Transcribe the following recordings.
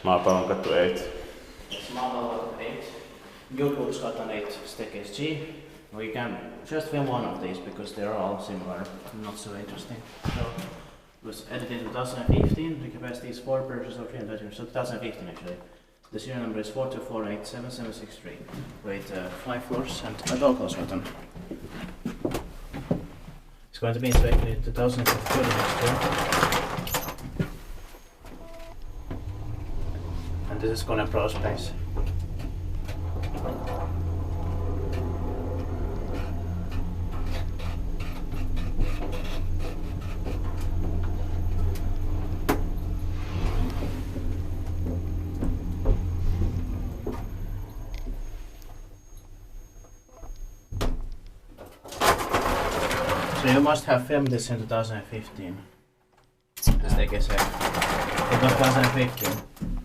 Maapallonkatu 8. It's Maapallonkatu 8. YouTube's got an 8 staircase G. We can just film one of these because they're all similar, not so interesting. So it was edited in 2015. The capacity is 4 persons or 330, so 2015 actually. The serial number is 42487763 with 5 floors and a door close button. It's going to be inspected in 2022 next year. And this is Kone ProSpace. So you must have filmed this in 2015. The staircase in 2015.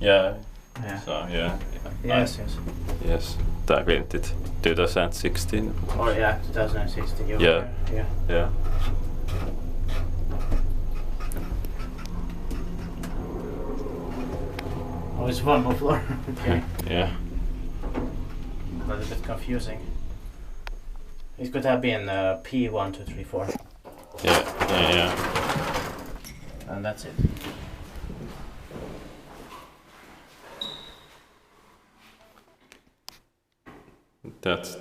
Yeah. Yeah. So yeah. Yes. Yes. I filmed it 2016. Or yeah, 2016. You Yeah. were there. Yeah. Oh, it's one more floor. Okay. Yeah. A little bit confusing. It could have been P1234. Yeah. And that's it. That's